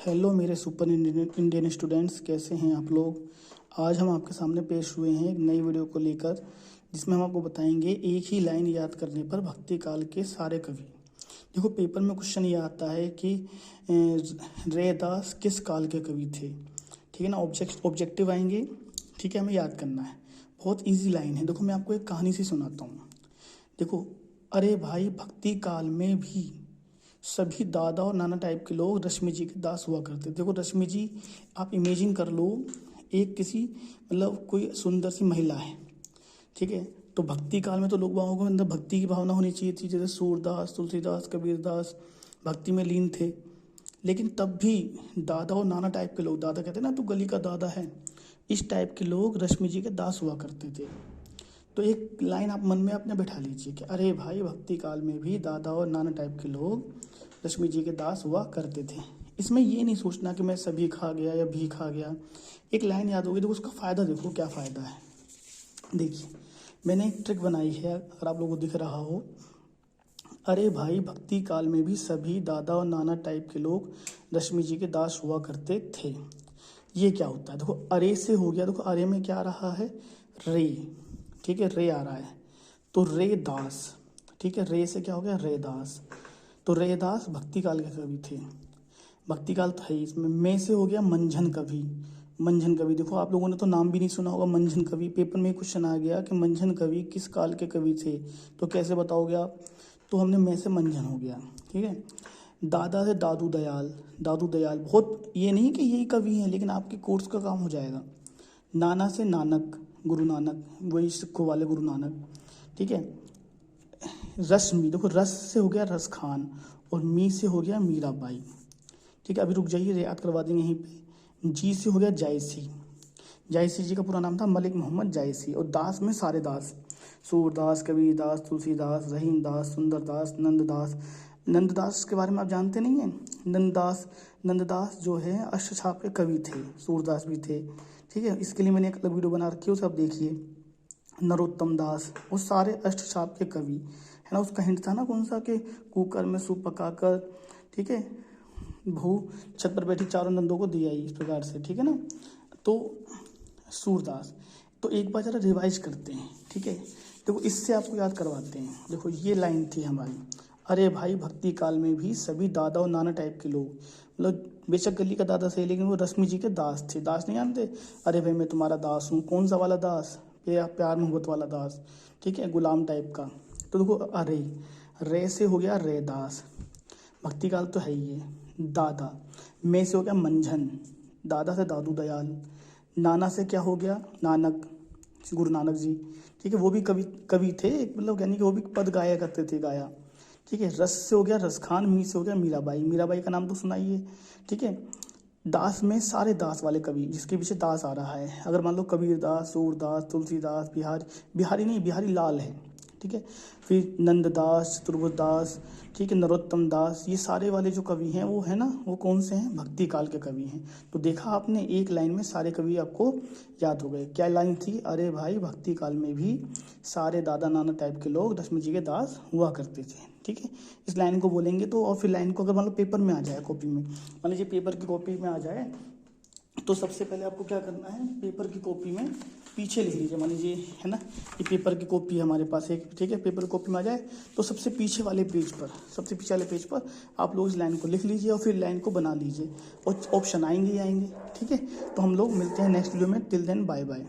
Hello मेरे super Indian students, कैसे हैं आप लोग। आज हम आपके सामने पेश हुए हैं एक नई वीडियो को लेकर, जिसमें हम आपको बताएंगे एक ही लाइन याद करने पर भक्ति काल के सारे कवि। देखो, पेपर में क्वेश्चन ये आता है कि रैदास किस काल के कवि थे। ठीक है ना, ऑब्जेक्टिव आएंगे। ठीक है, हमें याद करना है। बहुत ईजी लाइन है। देखो, मैं आपको एक कहानी से सुनाता हूँ। देखो, अरे भाई भक्ति काल में भी सभी दादा और नाना टाइप के लोग रश्मि जी के दास हुआ करते। देखो, रश्मि जी आप इमेजिन कर लो, एक किसी मतलब कोई सुंदर सी महिला है। ठीक है, तो भक्ति काल में तो लोग बागों के अंदर भक्ति की भावना होनी चाहिए थी। जैसे सूरदास, तुलसीदास, कबीरदास भक्ति में लीन थे। लेकिन तब भी दादा और नाना टाइप के लोग, दादा कहते हैं ना, तो गली का दादा है, इस टाइप के लोग रश्मि जी के दास हुआ करते थे। तो एक लाइन आप मन में अपने बैठा लीजिए कि अरे भाई भक्ति काल में भी दादा और नाना टाइप के लोग रश्मि जी के दास हुआ करते थे। इसमें ये नहीं सोचना कि मैं सभी खा गया या भी खा गया। एक लाइन याद होगी, देखो उसका फ़ायदा, देखो क्या फ़ायदा है। देखिए, मैंने एक ट्रिक बनाई है, अगर आप लोगों को दिख रहा हो। अरे भाई भक्ति काल में भी सभी दादा और नाना टाइप के लोग रश्मि जी के दास हुआ करते थे। ये क्या होता है, देखो अरे से हो गया। देखो अरे में क्या आ रहा है, रे। ठीक है, रे आ रहा है, तो रे दास। ठीक है, रे से क्या हो गया, रे दास। तो रे दास भक्ति काल के कवि थे। भक्ति काल था ही। इसमें मैं से हो गया मंझन कवि। मंझन कवि, देखो आप लोगों ने तो नाम भी नहीं सुना होगा मंझन कवि। पेपर में क्वेश्चन आ गया कि मंझन कवि किस काल के कवि थे, तो कैसे बताओगे आप। तो हमने मैं से मंझन हो गया। ठीक है, दादा से दादू दयाल। दादू दयाल बहुत, ये नहीं कि यही कवि हैं, लेकिन आपके कोर्स का काम हो जाएगा। नाना से नानक, गुरु नानक, वही सिखों वाले गुरु नानक। ठीक है, रश्मि, देखो रस से हो गया रस खान और मी से हो गया मीराबाई। ठीक है, अभी रुक जाइए, याद करवा देंगे यहीं पे। जी से हो गया जायसी। जायसी जी का पूरा नाम था मलिक मोहम्मद जायसी। और दास में सारे दास, सूरदास, कबीरदास, तुलसीदास, रहीमदास, सुंदरदास, नंददास। नंददास के बारे में आप जानते नहीं हैं। नंददास जो है अष्टछाप के कवि थे, सूरदास भी थे। ठीक है, इसके लिए मैंने एक अलग वीडियो बना रखी है, उसे आप देखिए। नरोत्तम दास, वो सारे अष्टछाप के कवि है ना। उसका हिंट था ना कौन सा, कि कुकर में सूप पकाकर, ठीक है, बहू छत पर बैठी चारों नंदों को दिया, इस प्रकार से। ठीक है ना, तो सूरदास। तो एक बार जरा रिवाइज करते हैं। ठीक है, देखो इससे आपको याद करवाते हैं। देखो ये लाइन थी हमारी, अरे भाई भक्ति काल में भी सभी दादा और नाना टाइप के लोग, मतलब बेशक गली का दादा सही, लेकिन वो रश्मि जी के दास थे। दास नहीं जानते, अरे भाई मैं तुम्हारा दास हूँ। कौन सा वाला दास, प्यार मोहब्बत वाला दास। ठीक है, गुलाम टाइप का। तो देखो अरे, रे से हो गया रे दास, भक्ति काल तो है ही है। दादा, मैं से हो गया मंझन, दादा से दादू दयाल। नाना से क्या हो गया, नानक, गुरु नानक जी। ठीक है, वो भी कवि थे, मतलब यानी कि वो भी पद गाया करते थे, गाया। ठीक है, रस से हो गया रस खान, मी से हो गया मीराबाई। मीराबाई का नाम तो सुनाइए। ठीक है, दास में सारे दास वाले कवि, जिसके पीछे दास आ रहा है। अगर मान लो कबीरदास, सूरदास, तुलसीदास, बिहारी नहीं, बिहारी लाल है। ठीक है, फिर नंददास, चतुर्भुजदास, ठीक है, नरोत्तम दास, ये सारे वाले जो कवि हैं वो है ना, वो कौन से हैं, भक्ति काल के कवि हैं। तो देखा आपने, एक लाइन में सारे कवि आपको याद हो गए। क्या लाइन थी, अरे भाई भक्ति काल में भी सारे दादा नाना टाइप के लोग रश्मि जी के दास हुआ करते थे। ठीक है, इस लाइन को बोलेंगे तो। और फिर लाइन को अगर मान लो पेपर में आ जाए, कॉपी में, मान लीजिए पेपर की कॉपी में आ जाए, तो सबसे पहले आपको क्या करना है, पेपर की कॉपी में पीछे लिख लीजिए। मान लीजिए है ना, ये पेपर की कॉपी है हमारे पास एक। ठीक है, पेपर की कॉपी में आ जाए तो सबसे पीछे वाले पेज पर, सबसे पीछे वाले पेज पर आप लोग इस लाइन को लिख लीजिए और फिर लाइन को बना लीजिए, और ऑप्शन आएंगे ही आएंगे। ठीक है, तो हम लोग मिलते हैं नेक्स्ट वीडियो में। Till then bye bye.